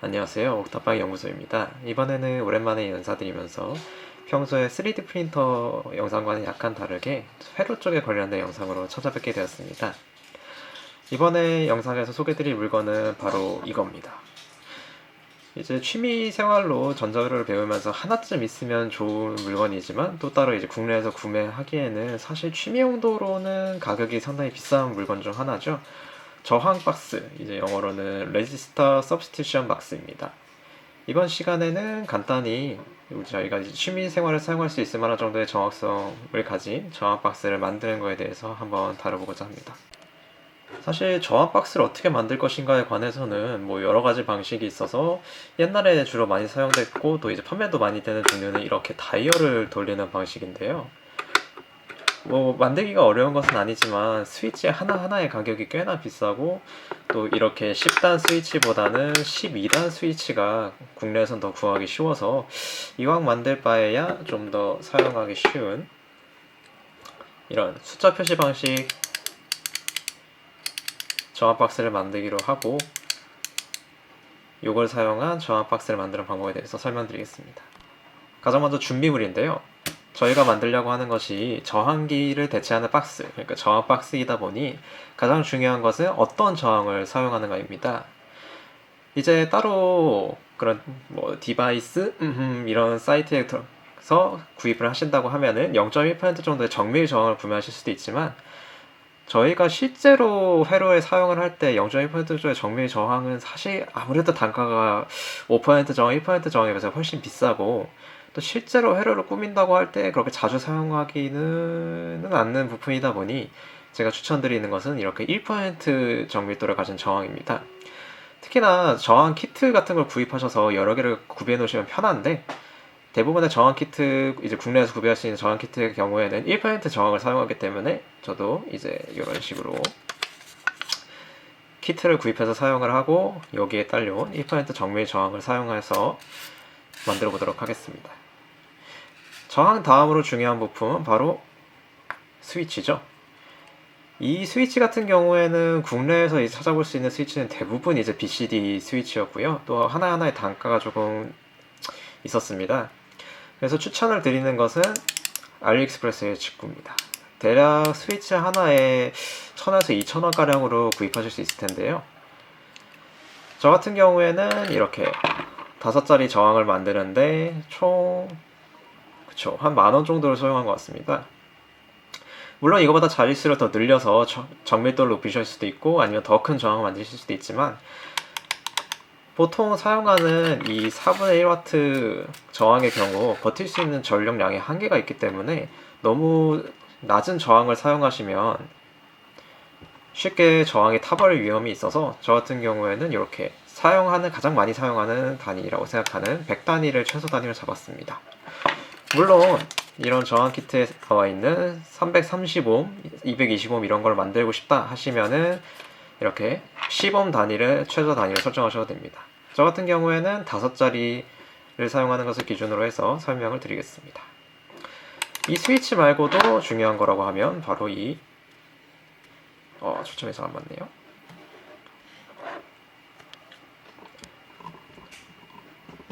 안녕하세요. 옥탑방 연구소입니다. 이번에는 오랜만에 인사드리면서 평소에 3D 프린터 영상과는 약간 다르게 회로 쪽에 관련된 영상으로 찾아뵙게 되었습니다. 이번에 영상에서 소개드릴 물건은 바로 이겁니다. 이제 취미 생활로 전자회로를 배우면서 하나쯤 있으면 좋은 물건이지만 또 따로 이제 국내에서 구매하기에는 사실 취미 용도로는 가격이 상당히 비싼 물건 중 하나죠. 저항 박스, 이제 영어로는 레지스터 서브스티션 박스입니다. 이번 시간에는 간단히 저희가 이제 취미 생활에 사용할 수 있을 만한 정도의 정확성을 가진 저항 박스를 만드는 거에 대해서 한번 다뤄보고자 합니다. 사실 저항 박스를 어떻게 만들 것인가에 관해서는 뭐 여러 가지 방식이 있어서 옛날에 주로 많이 사용됐고 또 이제 판매도 많이 되는 종류는 이렇게 다이얼을 돌리는 방식인데요. 뭐 만들기가 어려운 것은 아니지만 스위치 하나하나의 가격이 꽤나 비싸고 또 이렇게 10단 스위치보다는 12단 스위치가 국내에선 더 구하기 쉬워서 이왕 만들 바에야 좀 더 사용하기 쉬운 이런 숫자 표시 방식 정압 박스를 만들기로 하고 이걸 사용한 정압 박스를 만드는 방법에 대해서 설명드리겠습니다. 가장 먼저 준비물인데요. 저희가 만들려고 하는 것이 저항기를 대체하는 박스, 그러니까 저항 박스이다 보니 가장 중요한 것은 어떤 저항을 사용하는가입니다. 이제 따로 그런 뭐 디바이스 이런 사이트에서 구입을 하신다고 하면은 0.1% 정도의 정밀 저항을 구매하실 수도 있지만 저희가 실제로 회로에 사용을 할 때 0.1% 정도의 정밀 저항은 사실 아무래도 단가가 5% 저항, 1% 저항에 비해서 훨씬 비싸고 또 실제로 회로를 꾸민다고 할 때 그렇게 자주 사용하기는 않는 부품이다 보니 제가 추천드리는 것은 이렇게 1% 정밀도를 가진 저항입니다. 특히나 저항 키트 같은 걸 구입하셔서 여러 개를 구비해 놓으시면 편한데 대부분의 저항 키트, 이제 국내에서 구비할 수 있는 저항 키트의 경우에는 1% 저항을 사용하기 때문에 저도 이제 이런 식으로 키트를 구입해서 사용을 하고 여기에 딸려온 1% 정밀 저항을 사용해서 만들어 보도록 하겠습니다. 저항 다음으로 중요한 부품은 바로 스위치죠. 이 스위치 같은 경우에는 국내에서 이제 찾아볼 수 있는 스위치는 대부분 이제 BCD 스위치였고요. 또 하나하나의 단가가 조금 있었습니다. 그래서 추천을 드리는 것은 알리익스프레스의 직구입니다. 대략 스위치 하나에 1000에서 2000원 가량으로 구입하실 수 있을 텐데요. 저 같은 경우에는 이렇게 5자리 저항을 만드는데 총 한 10,000원 정도를 소용한 것 같습니다. 물론 이거보다 자릿수를 더 늘려서 정밀도를 높이실 수도 있고 아니면 더 큰 저항을 만드실 수도 있지만 보통 사용하는 이 4분의 1W 저항의 경우 버틸 수 있는 전력량에 한계가 있기 때문에 너무 낮은 저항을 사용하시면 쉽게 저항이 타버릴 위험이 있어서 저 같은 경우에는 이렇게 가장 많이 사용하는 단위라고 생각하는 100단위를 최소 단위로 잡았습니다. 물론 이런 저항 키트에 나와 있는 330옴, 220옴 이런 걸 만들고 싶다 하시면은 이렇게 10옴 단위를 최저 단위로 설정하셔도 됩니다. 저 같은 경우에는 5자리를 사용하는 것을 기준으로 해서 설명을 드리겠습니다. 이 스위치 말고도 중요한 거라고 하면 바로 이 초점이 잘 안 맞네요.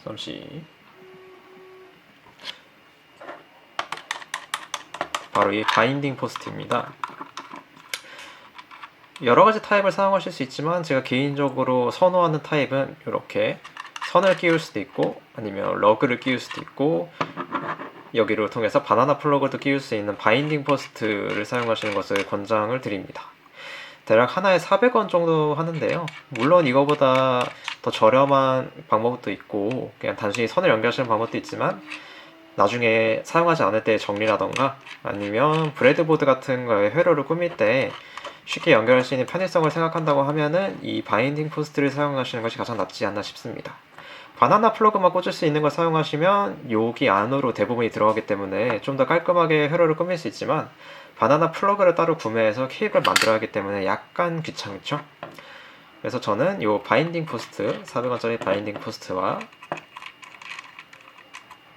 잠시 바로 이 바인딩 포스트입니다. 여러 가지 타입을 사용하실 수 있지만 제가 개인적으로 선호하는 타입은 이렇게 선을 끼울 수도 있고 아니면 러그를 끼울 수도 있고 여기를 통해서 바나나 플러그도 끼울 수 있는 바인딩 포스트를 사용하시는 것을 권장을 드립니다. 대략 하나에 400원 정도 하는데요. 물론 이거보다 더 저렴한 방법도 있고 그냥 단순히 선을 연결하시는 방법도 있지만 나중에 사용하지 않을 때 정리라던가 아니면 브레드보드 같은 거에 회로를 꾸밀 때 쉽게 연결할 수 있는 편의성을 생각한다고 하면은 이 바인딩 포스트를 사용하시는 것이 가장 낫지 않나 싶습니다. 바나나 플러그만 꽂을 수 있는 걸 사용하시면 여기 안으로 대부분이 들어가기 때문에 좀 더 깔끔하게 회로를 꾸밀 수 있지만 바나나 플러그를 따로 구매해서 케이블을 만들어야 하기 때문에 약간 귀찮죠. 그래서 저는 이 바인딩 포스트 400원짜리 바인딩 포스트와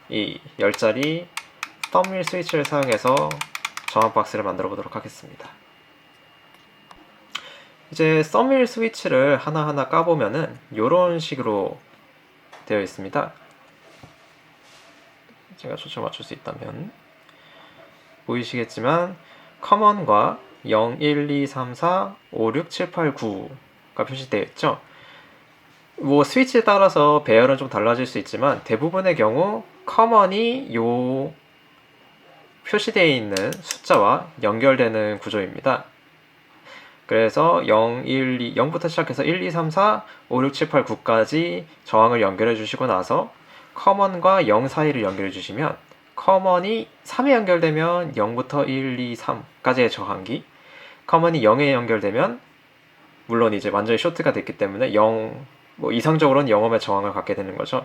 이 10자리 썸밀 스위치를 사용해서 저항 박스를 만들어 보도록 하겠습니다. 이제 썸밀 스위치를 하나하나 까보면은 이런 식으로 되어 있습니다. 제가 초점 맞출 수 있다면 보이시겠지만 커먼과 0, 1, 2, 3, 4, 5, 6, 7, 8, 9가 표시되어 있죠. 뭐 스위치에 따라서 배열은 좀 달라질 수 있지만 대부분의 경우 커먼이 요 표시되어 있는 숫자와 연결되는 구조입니다. 그래서 0, 1, 2, 0부터 시작해서 1, 2, 3, 4, 5, 6, 7, 8, 9까지 저항을 연결해 주시고 나서 커먼과 0 사이를 연결해 주시면 커먼이 3에 연결되면 0부터 1, 2, 3까지의 저항기, 커먼이 0에 연결되면 물론 이제 완전히 쇼트가 됐기 때문에 0, 뭐 이상적으로는 0옴의 저항을 갖게 되는 거죠.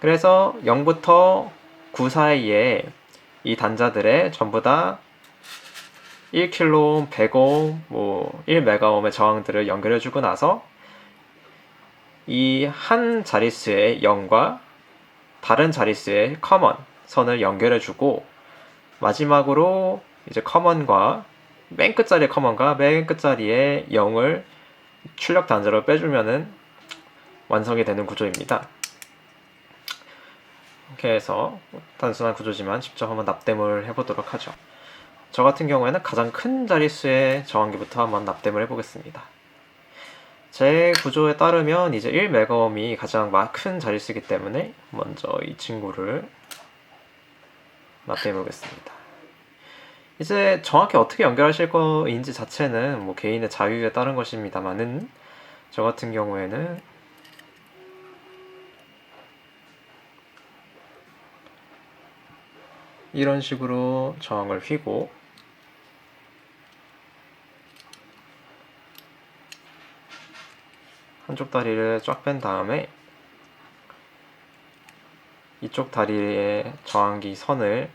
그래서 0부터 9 사이에 이 단자들의 전부 다 1kΩ, 100옴, 뭐 1메가옴의 저항들을 연결해주고 나서 이 한 자릿수의 0과 다른 자릿수의 커먼 선을 연결해주고 마지막으로 이제 커먼과 맨 끝자리의 커먼과 맨 끝자리의 0을 출력 단자로 빼주면은 완성이 되는 구조입니다. 이렇게 해서 단순한 구조지만 직접 한번 납땜을 해보도록 하죠. 저 같은 경우에는 가장 큰 자릿수의 저항기부터 한번 납땜을 해보겠습니다. 제 구조에 따르면 이제 1메가옴이 가장 큰 자릿수이기 때문에 먼저 이 친구를 납땜해 보겠습니다. 이제 정확히 어떻게 연결하실 거인지 자체는 뭐 개인의 자유에 따른 것입니다만은 저 같은 경우에는 이런 식으로 저항을 휘고 한쪽 다리를 쫙 뺀 다음에 이쪽 다리의 저항기 선을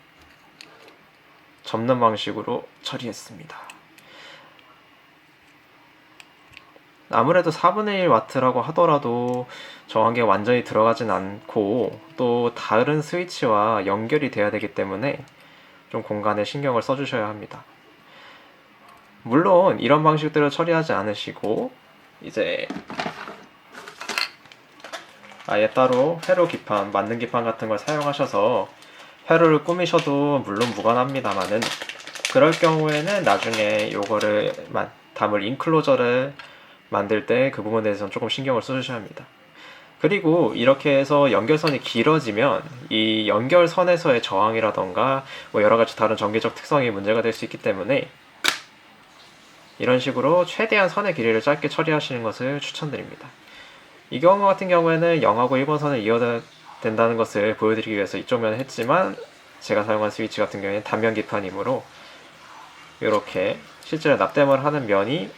접는 방식으로 처리했습니다. 아무래도 4분의 1W라고 하더라도 저항기가 완전히 들어가진 않고 또 다른 스위치와 연결이 돼야 되기 때문에 좀 공간에 신경을 써주셔야 합니다. 물론 이런 방식들을 처리하지 않으시고 이제 아예 따로 회로 기판, 만능 기판 같은 걸 사용하셔서 회로를 꾸미셔도 물론 무관합니다만은 그럴 경우에는 나중에 요거를 담을 인클로저를 만들 때 그 부분에 대해서는 조금 신경을 써주셔야 합니다. 그리고 이렇게 해서 연결선이 길어지면 이 연결선에서의 저항이라던가 뭐 여러가지 다른 전기적 특성이 문제가 될 수 있기 때문에 이런 식으로 최대한 선의 길이를 짧게 처리하시는 것을 추천드립니다. 이 경우 같은 경우에는 0하고 1번 선을 이어야 된다는 것을 보여드리기 위해서 이쪽 면을 했지만 제가 사용한 스위치 같은 경우에는 단면 기판이므로 이렇게 실제로 납땜을 하는 면이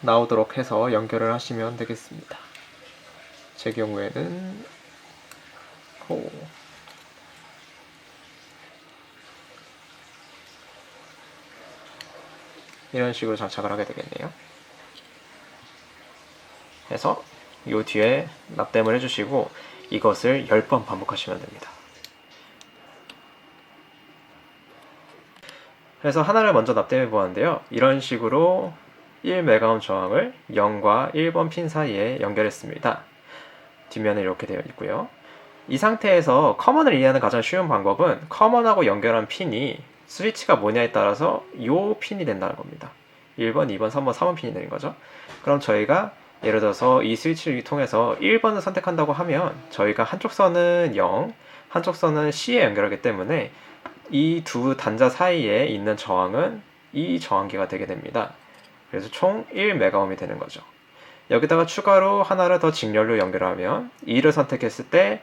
나오도록 해서 연결을 하시면 되겠습니다. 제 경우에는 이런 식으로 장착을 하게 되겠네요. 해서 이 뒤에 납땜을 해주시고 이것을 10번 반복하시면 됩니다. 그래서 하나를 먼저 납땜해 보았는데요. 이런 식으로 1메가옴 저항을 0과 1번 핀 사이에 연결했습니다. 뒷면에 이렇게 되어 있고요. 이 상태에서 커먼을 이해하는 가장 쉬운 방법은 커먼하고 연결한 핀이 스위치가 뭐냐에 따라서 이 핀이 된다는 겁니다. 1번, 2번, 3번, 4번 핀이 되는 거죠. 그럼 저희가 예를 들어서 이 스위치를 통해서 1번을 선택한다고 하면 저희가 한쪽 선은 0, 한쪽 선은 C에 연결하기 때문에 이 두 단자 사이에 있는 저항은 이 저항기가 되게 됩니다. 그래서 총 1메가옴이 되는 거죠. 여기다가 추가로 하나를 더 직렬로 연결하면 2를 선택했을 때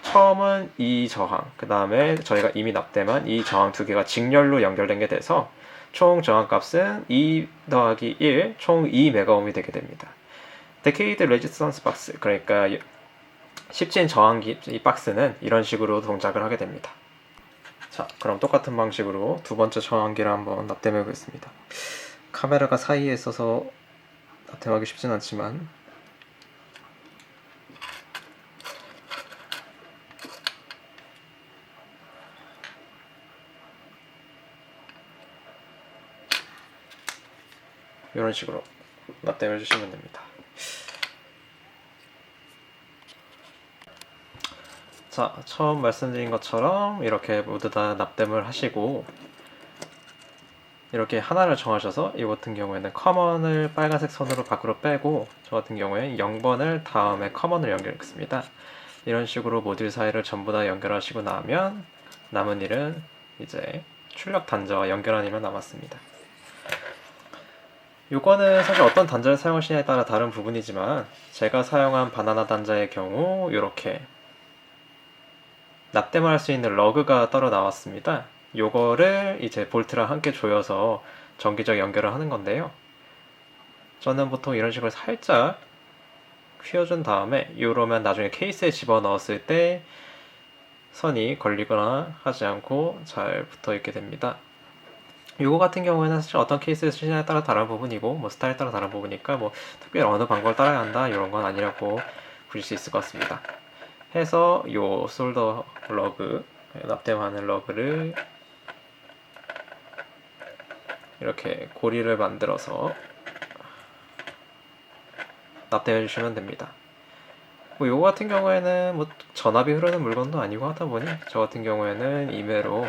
처음은 이 저항, 그 다음에 저희가 이미 납땜한 이 저항 두 개가 직렬로 연결된 게 돼서 총 저항값은 2 더하기 1, 총 2메가옴이 되게 됩니다. 데케이드 레지스턴스 박스, 그러니까 10진 저항기 이 박스는 이런 식으로 동작을 하게 됩니다. 자, 그럼 똑같은 방식으로 두 번째 저항기를 한번 납땜해 보겠습니다. 카메라가 사이에 있어서 납땜하기 쉽진 않지만 이런 식으로 납땜해 주시면 됩니다. 자, 처음 말씀드린 것처럼 이렇게 모두 다 납땜을 하시고 이렇게 하나를 정하셔서 이 같은 경우에는 커먼을 빨간색 선으로 밖으로 빼고 저 같은 경우에 0번을 다음에 커먼을 연결했습니다. 이런 식으로 모듈 사이를 전부 다 연결하시고 나면 남은 일은 이제 출력 단자와 연결하는 일만 남았습니다. 요거는 사실 어떤 단자를 사용하시냐에 따라 다른 부분이지만 제가 사용한 바나나 단자의 경우 이렇게 납땜을 할 수 있는 러그가 따로 나왔습니다. 요거를 이제 볼트랑 함께 조여서 전기적 연결을 하는 건데요. 저는 보통 이런 식으로 살짝 휘어준 다음에 요러면 나중에 케이스에 집어넣었을 때 선이 걸리거나 하지 않고 잘 붙어있게 됩니다. 요거 같은 경우에는 사실 어떤 케이스를 쓰시냐에 따라 다른 부분이고 뭐 스타일에 따라 다른 부분이니까 뭐 특별히 어느 방법을 따라야 한다 이런 건 아니라고 보실 수 있을 것 같습니다. 해서 요 솔더 러그 납땜하는 러그를 이렇게 고리를 만들어서 납땜해 주시면 됩니다. 뭐 요거 같은 경우에는 뭐 전압이 흐르는 물건도 아니고 하다 보니 저 같은 경우에는 임의로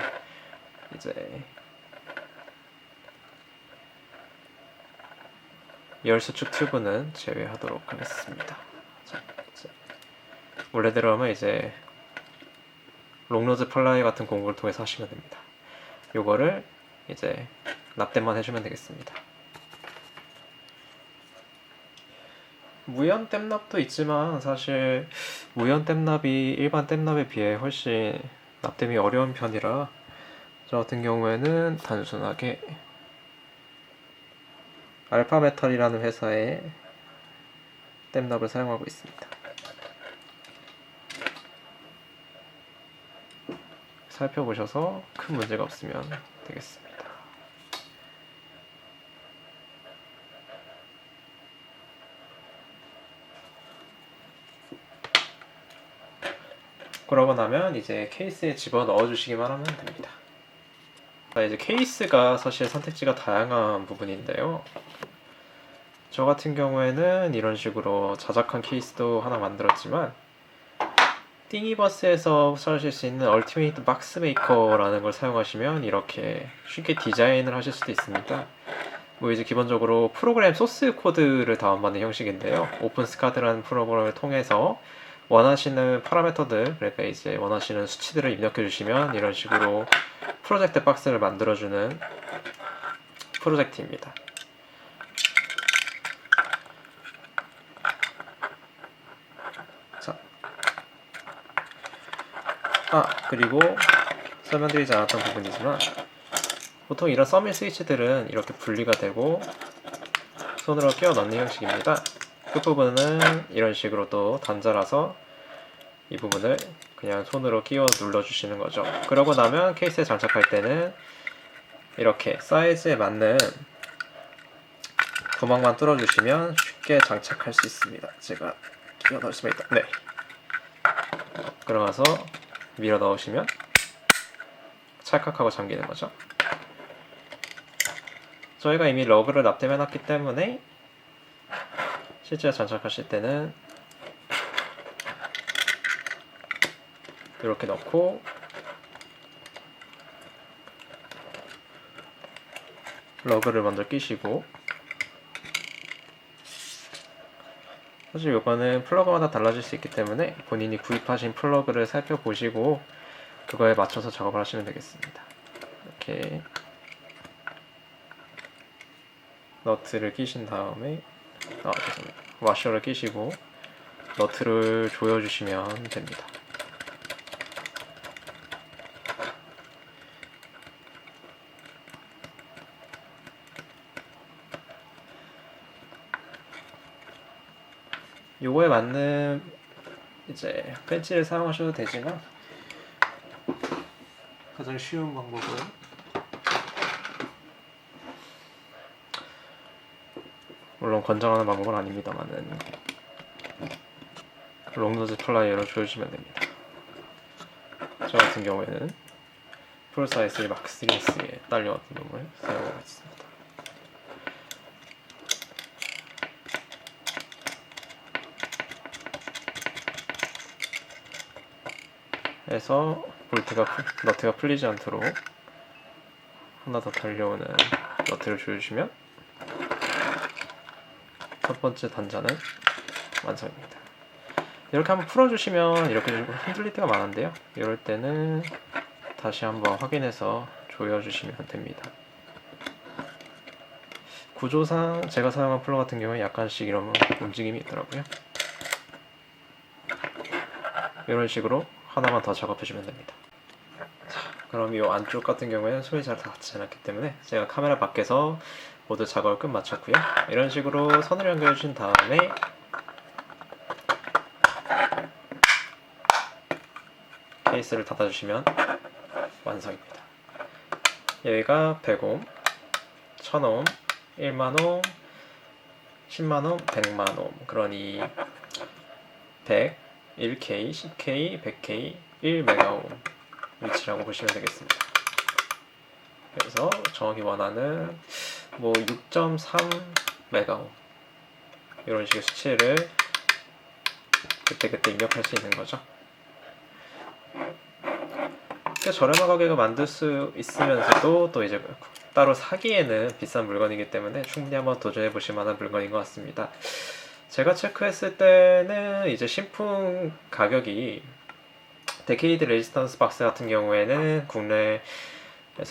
이제 열수축 튜브는 제외하도록 하겠습니다. 자, 원래대로 하면 이제 롱노즈 펄라이 같은 공구를 통해서 하시면 됩니다. 요거를 이제 납땜만 해주면 되겠습니다. 무연 땜납도 있지만 사실 무연 땜납이 일반 땜납에 비해 훨씬 납땜이 어려운 편이라 저 같은 경우에는 단순하게 알파메탈이라는 회사의 땜납을 사용하고 있습니다. 살펴보셔서 큰 문제가 없으면 되겠습니다. 그러고 나면 이제 케이스에 집어 넣어 주시기만 하면 됩니다. 이제 케이스가 사실 선택지가 다양한 부분인데요. 저 같은 경우에는 이런 식으로 자작한 케이스도 하나 만들었지만 띵이버스에서 사실 수 있는 얼티메이트 박스 메이커라는 걸 사용하시면 이렇게 쉽게 디자인을 하실 수도 있습니다. 뭐 이제 기본적으로 프로그램 소스 코드를 다운받는 형식인데요. 오픈스카드라는 프로그램을 통해서 원하시는 파라미터들, 그러니까 이제 원하시는 수치들을 입력해 주시면 이런 식으로 프로젝트 박스를 만들어주는 프로젝트입니다. 자, 그리고 설명드리지 않았던 부분이지만 보통 이런 서밋 스위치들은 이렇게 분리가 되고 손으로 끼워 넣는 형식입니다. 끝부분은 이런 식으로 또 단자라서 이 부분을 그냥 손으로 끼워 눌러주시는 거죠. 그러고 나면 케이스에 장착할 때는 이렇게 사이즈에 맞는 구멍만 뚫어주시면 쉽게 장착할 수 있습니다. 제가 끼워 넣을 수가 있다. 네. 그러면서 밀어 넣으시면 찰칵하고 잠기는 거죠. 저희가 이미 러그를 납땜해 놨기 때문에 실제 장착하실 때는 이렇게 넣고 러그를 먼저 끼시고, 사실 이거는 플러그마다 달라질 수 있기 때문에 본인이 구입하신 플러그를 살펴보시고 그거에 맞춰서 작업을 하시면 되겠습니다. 이렇게 너트를 끼신 다음에 죄송합니다. 와셔를 끼시고 너트를 조여주시면 됩니다. 요거에 맞는 이제 펜치를 사용하셔도 되지만 가장 쉬운 방법은 물론 권장하는 방법은 아닙니다만은 롱노즈 플라이어로 조여주시면 됩니다. 저 같은 경우에는 프로사이즈 마크 3S에 딸려왔던 놈을 사용하고 있습니다. 해서 너트가 풀리지 않도록 하나 더 달려오는 너트를 조여주시면 첫 번째 단자는 완성입니다. 이렇게 한번 풀어주시면 이렇게 좀 흔들릴 때가 많은데요. 이럴 때는 다시 한번 확인해서 조여주시면 됩니다. 구조상 제가 사용한 플러 같은 경우에 약간씩 이런 움직임이 있더라고요. 이런 식으로 하나만 더 작업해주면 됩니다. 자, 그럼 이 안쪽 같은 경우에는 손이 잘 닿지 않았기 때문에 제가 카메라 밖에서 모두 작업을 끝 마쳤고요. 이런 식으로 선을 연결해 주신 다음에 케이스를 닫아주시면 완성입니다. 여기가 100옴, 1000옴, 1만옴, 10만옴, 100만옴, 그러니 100, 1K, 10K, 100K, 1메가옴 위치라고 보시면 되겠습니다. 그래서 정확히 원하는 뭐 6.3메가옴 이런 식의 수치를 그때그때 입력할 수 있는 거죠. 저렴한 가격에 만들 수 있으면서도 또 이제 따로 사기에는 비싼 물건이기 때문에 충분히 한번 도전해 보실 만한 물건인 것 같습니다. 제가 체크했을 때는 이제 신품 가격이 데케이드 레지스턴스 박스 같은 경우에는 국내에서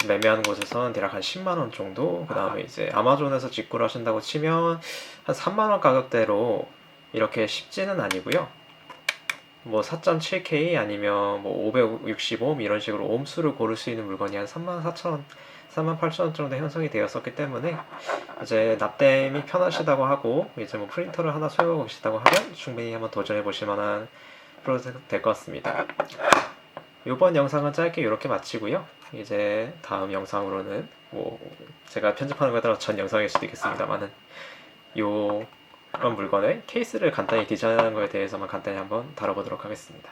매매하는 곳에서는 대략 한 10만원 정도, 그 다음에 이제 아마존에서 직구를 하신다고 치면 한 3만원 가격대로 이렇게 쉽지는 아니고요. 뭐 4.7K 아니면 뭐 560옴 이런 식으로 옴수를 고를 수 있는 물건이 한 34,000원, 38,000원 정도 형성이 되었었기 때문에 이제 납땜이 편하시다고 하고 이제 뭐 프린터를 하나 소유하고 계시다고 하면 충분히 한번 도전해 보실 만한 프로젝트 될 것 같습니다. 이번 영상은 짧게 이렇게 마치고요. 이제 다음 영상으로는 뭐 제가 편집하는 거에 따라 전 영상일 수도 있겠습니다만은 그런 물건의 케이스를 간단히 디자인하는 거에 대해서만 간단히 한번 다뤄보도록 하겠습니다.